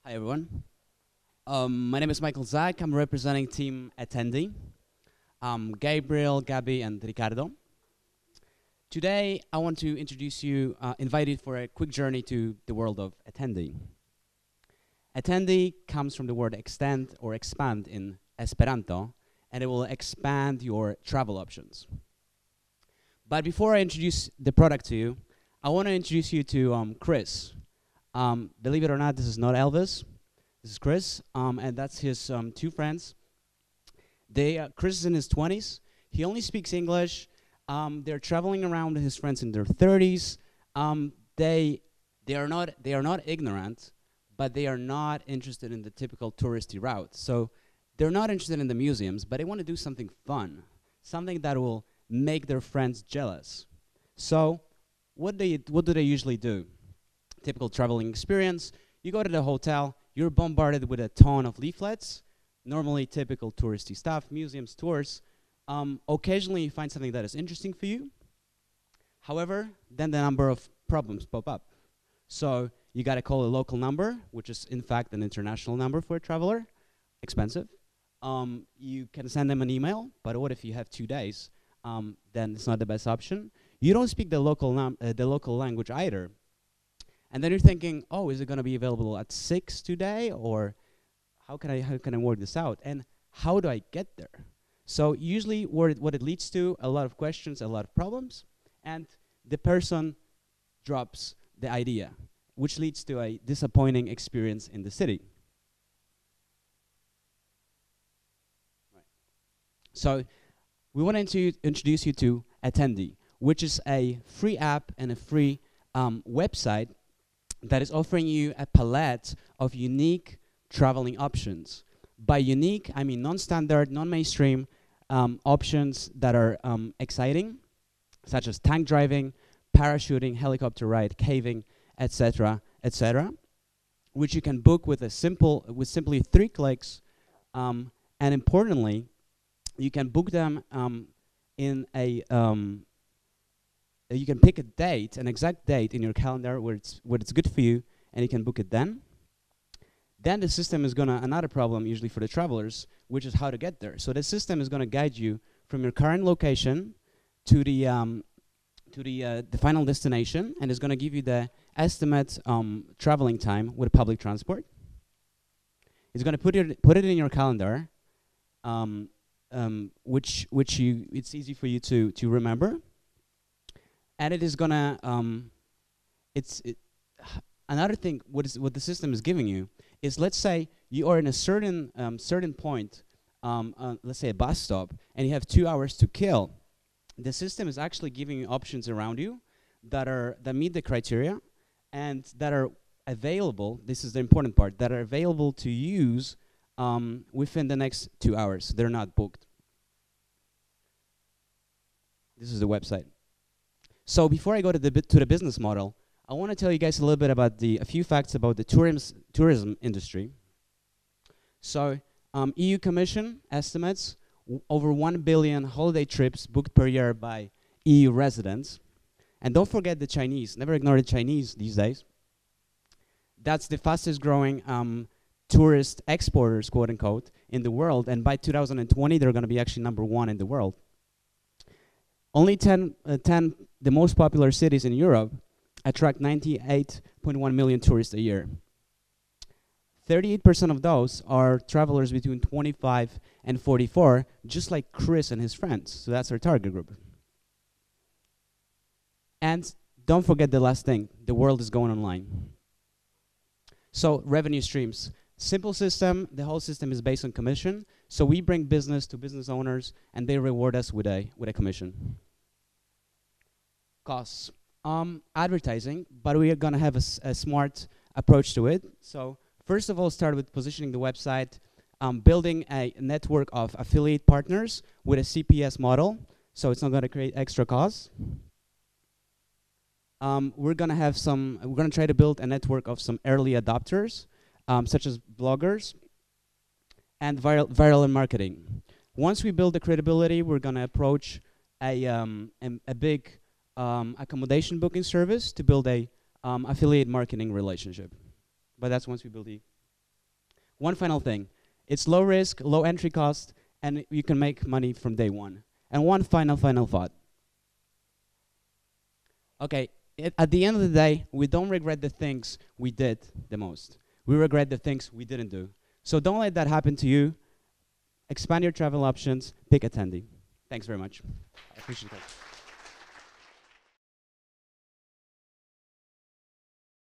Hi everyone. My name is Michael Zach. I'm representing team attendee. Gabriel, Gabby, and Ricardo. Today, I want to introduce you, invite you for a quick journey to the world of attendee. Attendee comes from the word extend or expand in Esperanto, and it will expand your travel options. But before I introduce the product to you, I want to introduce you to Chris. Believe it or not, this is not Elvis. This is Chris, and that's his two friends. Chris is in his 20s. He only speaks English. They're traveling around with his friends in their 30s. They are not ignorant, but they are not interested in the typical touristy route. So they're not interested in the museums, but they want to do something fun, something that will make their friends jealous. So what do they usually do? Typical traveling experience. You go to the hotel. You're bombarded with a ton of leaflets, normally typical touristy stuff, museums, tours. Occasionally, you find something that is interesting for you. However, then the number of problems pop up. So you got to call a local number, which is in fact an international number for a traveler, expensive. You can send them an email, but what if you have 2 days? Then it's not the best option. You don't speak the local language either. And then you're thinking, oh, is it going to be available at 6 today, or how can I work this out? And how do I get there? So usually what it leads to, a lot of questions, a lot of problems, and the person drops the idea, which leads to a disappointing experience in the city. Right. So we want to introduce you to Attendee, which is a free app and a free website that is offering you a palette of unique traveling options. By unique, I mean non-standard, non-mainstream options that are exciting, such as tank driving, parachuting, helicopter ride, caving, etc., etc., which you can book with simply 3 clicks, and importantly, you can book them in a you can pick a date, an exact date in your calendar where it's good for you, and you can book it then. Then the system is another problem usually for the travelers, which is how to get there. So the system is gonna guide you from your current location to the final destination, and is gonna give you the estimate traveling time with public transport. It's gonna put it in your calendar, which it's easy for you to remember. And it is gonna, another thing, what the system is giving you is, let's say you are in a certain point, let's say a bus stop, and you have 2 hours to kill. The system is actually giving you options around you that meet the criteria and that are available. This is the important part, that are available to use within the next 2 hours. They're not booked. This is the website. So before I go to the business model, I want to tell you guys a little bit about a few facts about the tourism industry. So EU Commission estimates over 1 billion holiday trips booked per year by EU residents. And don't forget the Chinese. Never ignore the Chinese these days. That's the fastest growing tourist exporters, quote unquote, in the world. And by 2020, they're going to be actually #1 in the world. Only 10 the most popular cities in Europe attract 98.1 million tourists a year. 38% of those are travelers between 25 and 44, just like Chris and his friends. So that's our target group. And don't forget the last thing, the world is going online. So revenue streams. Simple system, the whole system is based on commission. So we bring business to business owners, and they reward us with a commission. Costs. Advertising, but we are gonna have a smart approach to it. So first of all, start with positioning the website, building a network of affiliate partners with a CPS model, so it's not gonna create extra costs. We're gonna try to build a network of some early adopters, such as bloggers, and viral marketing. Once we build the credibility, we're gonna approach a big accommodation booking service to build a affiliate marketing relationship. But that's once we build the One final thing. It's low risk, low entry cost, and you can make money from day one. And one final thought. Okay, at the end of the day, we don't regret the things we did the most. We regret the things we didn't do. So don't let that happen to you. Expand your travel options, pick attendee. Thanks very much. I appreciate it.